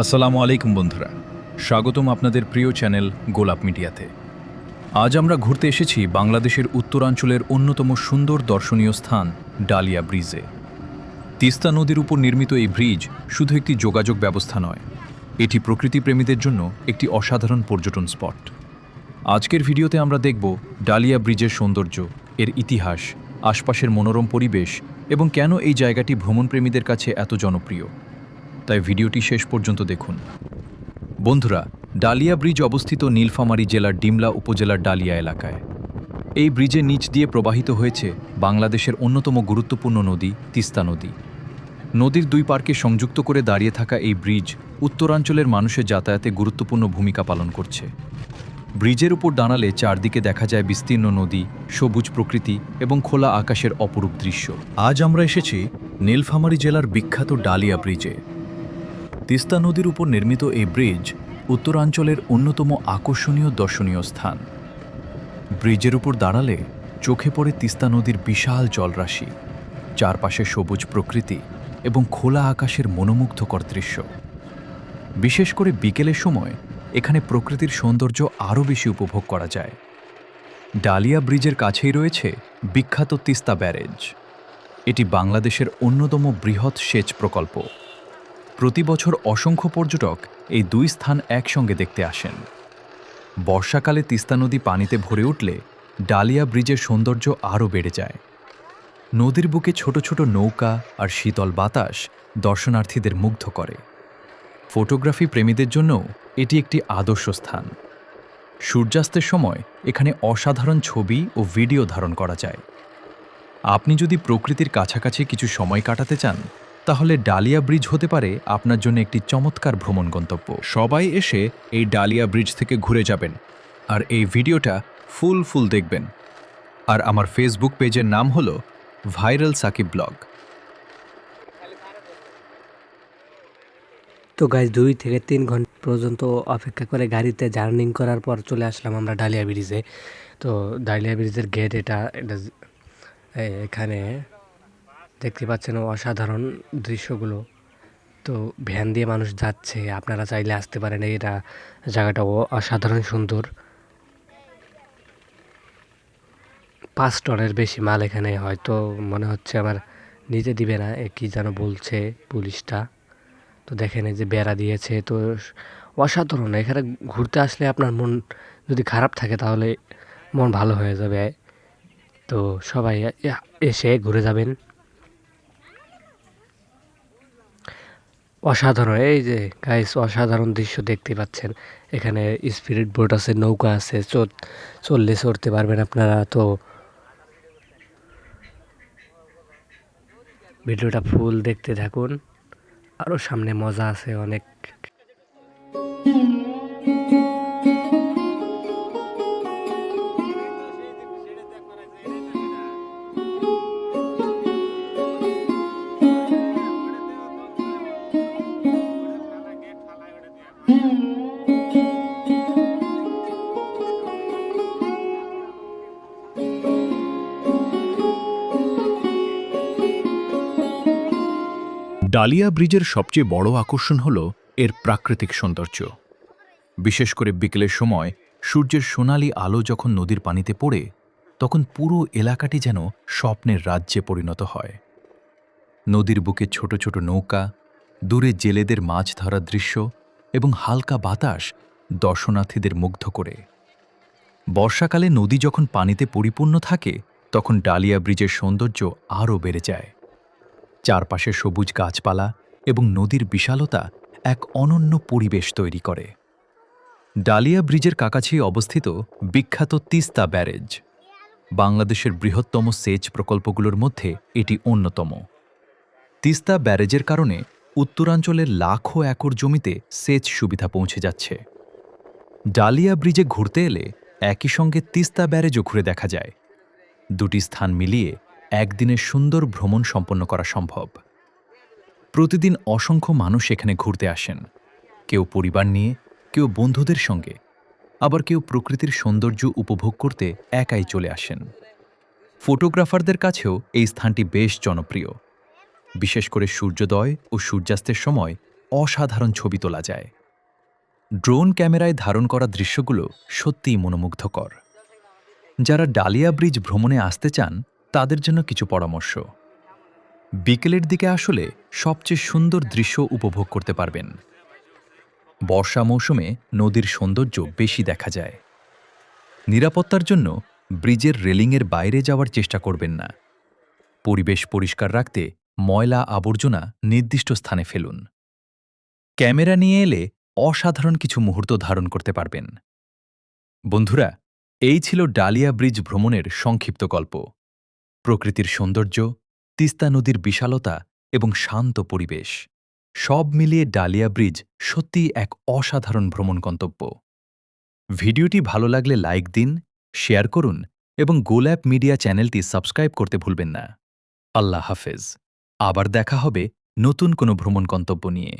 আসসালামু আলাইকুম বন্ধুরা, স্বাগতম আপনাদের প্রিয় চ্যানেল গোলাপ মিডিয়াতে। আজ আমরা ঘুরতে এসেছি বাংলাদেশের উত্তরাঞ্চলের অন্যতম সুন্দর দর্শনীয় স্থান ডালিয়া ব্রিজে। তিস্তা নদীর উপর নির্মিত এই ব্রিজ শুধু একটি যোগাযোগ ব্যবস্থা নয়, এটি প্রকৃতিপ্রেমীদের জন্য একটি অসাধারণ পর্যটন স্পট। আজকের ভিডিওতে আমরা দেখব ডালিয়া ব্রিজের সৌন্দর্য, এর ইতিহাস, আশপাশের মনোরম পরিবেশ এবং কেন এই জায়গাটি ভ্রমণপ্রেমীদের কাছে এত জনপ্রিয়। তাই ভিডিওটি শেষ পর্যন্ত দেখুন। বন্ধুরা, ডালিয়া ব্রিজ অবস্থিত নীলফামারী জেলার ডিমলা উপজেলার ডালিয়া এলাকায়। এই ব্রিজের নিচ দিয়ে প্রবাহিত হয়েছে বাংলাদেশের অন্যতম গুরুত্বপূর্ণ নদী তিস্তা নদী। নদীর দুই পার্কে সংযুক্ত করে দাঁড়িয়ে থাকা এই ব্রিজ উত্তরাঞ্চলের মানুষের যাতায়াতে গুরুত্বপূর্ণ ভূমিকা পালন করছে। ব্রিজের উপর দাঁড়ালে চারদিকে দেখা যায় বিস্তীর্ণ নদী, সবুজ প্রকৃতি এবং খোলা আকাশের অপরূপ দৃশ্য। আজ আমরা এসেছি নীলফামারী জেলার বিখ্যাত ডালিয়া ব্রিজে। তিস্তা নদীর উপর নির্মিত এই ব্রিজ উত্তরাঞ্চলের অন্যতম আকর্ষণীয় দর্শনীয় স্থান। ব্রিজের উপর দাঁড়ালে চোখে পড়ে তিস্তা নদীর বিশাল জলরাশি, চারপাশে সবুজ প্রকৃতি এবং খোলা আকাশের মনোমুগ্ধকর দৃশ্য। বিশেষ করে বিকেলের সময় এখানে প্রকৃতির সৌন্দর্য আরও বেশি উপভোগ করা যায়। ডালিয়া ব্রিজের কাছেই রয়েছে বিখ্যাত তিস্তা ব্যারেজ। এটি বাংলাদেশের অন্যতম বৃহৎ সেচ প্রকল্প। প্রতি বছর অসংখ্য পর্যটক এই দুই স্থান একসঙ্গে দেখতে আসেন। বর্ষাকালে তিস্তা নদী পানিতে ভরে উঠলে ডালিয়া ব্রিজের সৌন্দর্য আরও বেড়ে যায়। নদীর বুকে ছোট ছোট নৌকা আর শীতল বাতাস দর্শনার্থীদের মুগ্ধ করে। ফটোগ্রাফি প্রেমীদের জন্যও এটি একটি আদর্শ স্থান। সূর্যাস্তের সময় এখানে অসাধারণ ছবি ও ভিডিও ধারণ করা যায়। আপনি যদি প্রকৃতির কাছাকাছি কিছু সময় কাটাতে চান, তাহলে ডালিয়া ব্রিজ হতে পারে আপনার জন্য একটি চমৎকার ভ্রমণ গন্তব্য। সবাই এসে এই ডালিয়া ব্রিজ থেকে ঘুরে যাবেন আর এই ভিডিওটা ফুল দেখবেন। আর আমার ফেসবুক পেজের নাম হলো ভাইরাল সাকিব ব্লগ। তো গাইজ 2 থেকে 3 ঘন্টা পর্যন্ত অপেক্ষা করে গাড়িতে জার্নিং করার পর চলে আসলাম আমরা ডালিয়া ব্রিজে। তো ডালিয়া ব্রিজের গেট এটা এখানে দেখতে পাচ্ছেন অসাধারণ দৃশ্যগুলো। তো ভ্যান দিয়ে মানুষ যাচ্ছে, আপনারা চাইলে আসতে পারেন। এটা জায়গাটাও অসাধারণ সুন্দর। 5 টনের বেশি মাল এখানে, হয়তো মনে হচ্ছে আমার নিতে দিবে না, কি যেন বলছে পুলিশটা। তো দেখেন এই যে বেড়া দিয়েছে। তো অসাধারণ। এখানে ঘুরতে আসলে আপনার মন যদি খারাপ থাকে তাহলে মন ভালো হয়ে যাবে। তো সবাই এসে ঘুরে যাবেন। অসাধারণ, এই যে গাইস অসাধারণ দৃশ্য দেখতে পাচ্ছেন। এখানে স্পিরিট বোট আছে, নৌকা আছে, চললে চড়তে পারবেন আপনারা। তো ভিডিওটা ফুল দেখতে থাকুন, আরও সামনে মজা আছে অনেক। ডালিয়া ব্রিজের সবচেয়ে বড় আকর্ষণ হল এর প্রাকৃতিক সৌন্দর্য। বিশেষ করে বিকেলের সময় সূর্যের সোনালি আলো যখন নদীর পানিতে পড়ে, তখন পুরো এলাকাটি যেন স্বপ্নের রাজ্যে পরিণত হয়। নদীর বুকে ছোট ছোট নৌকা, দূরে জেলেদের মাছ ধরার দৃশ্য এবং হালকা বাতাস দর্শনার্থীদের মুগ্ধ করে। বর্ষাকালে নদী যখন পানিতে পরিপূর্ণ থাকে, তখন ডালিয়া ব্রিজের সৌন্দর্য আরও বেড়ে যায়। চারপাশে সবুজ গাছপালা এবং নদীর বিশালতা এক অনন্য পরিবেশ তৈরি করে। ডালিয়া ব্রিজের কাছাকাছি অবস্থিত বিখ্যাত তিস্তা ব্যারেজ। বাংলাদেশের বৃহত্তম সেচ প্রকল্পগুলোর মধ্যে এটি অন্যতম। তিস্তা ব্যারেজের কারণে উত্তরাঞ্চলের লাখো একর জমিতে সেচ সুবিধা পৌঁছে যাচ্ছে। ডালিয়া ব্রিজে ঘুরতে এলে একই সঙ্গে তিস্তা ব্যারেজও ঘুরে দেখা যায়। দুটি স্থান মিলিয়ে একদিনের সুন্দর ভ্রমণ সম্পন্ন করা সম্ভব। প্রতিদিন অসংখ্য মানুষ এখানে ঘুরতে আসেন, কেউ পরিবার নিয়ে, কেউ বন্ধুদের সঙ্গে, আবার কেউ প্রকৃতির সৌন্দর্য উপভোগ করতে একাই চলে আসেন। ফটোগ্রাফারদের কাছেও এই স্থানটি বেশ জনপ্রিয়। বিশেষ করে সূর্যোদয় ও সূর্যাস্তের সময় অসাধারণ ছবি তোলা যায়। ড্রোন ক্যামেরায় ধারণ করা দৃশ্যগুলো সত্যিই মনোমুগ্ধকর। যারা ডালিয়া ব্রিজ ভ্রমণে আসতে চান তাদের জন্য কিছু পরামর্শ। বিকেলের দিকে আসলে সবচেয়ে সুন্দর দৃশ্য উপভোগ করতে পারবেন। বর্ষা মৌসুমে নদীর সৌন্দর্য বেশি দেখা যায়। নিরাপত্তার জন্য ব্রিজের রেলিংয়ের বাইরে যাওয়ার চেষ্টা করবেন না। পরিবেশ পরিষ্কার রাখতে ময়লা আবর্জনা নির্দিষ্ট স্থানে ফেলুন। ক্যামেরা নিয়ে এলে অসাধারণ কিছু মুহূর্ত ধারণ করতে পারবেন। বন্ধুরা, এই ছিল ডালিয়া ব্রিজ ভ্রমণের সংক্ষিপ্ত গল্প। প্রকৃতির সৌন্দর্য, তিস্তা নদীর বিশালতা এবং শান্ত পরিবেশ সব মিলিয়ে ডালিয়া ব্রিজ সত্যিই এক অসাধারণ ভ্রমণ গন্তব্য। ভিডিওটি ভালো লাগলে লাইক দিন, শেয়ার করুন এবং গোল্যাপ মিডিয়া চ্যানেলটি সাবস্ক্রাইব করতে ভুলবেন না। আল্লাহ হাফেজ। আবার দেখা হবে নতুন কোনো ভ্রমণ গন্তব্য নিয়ে।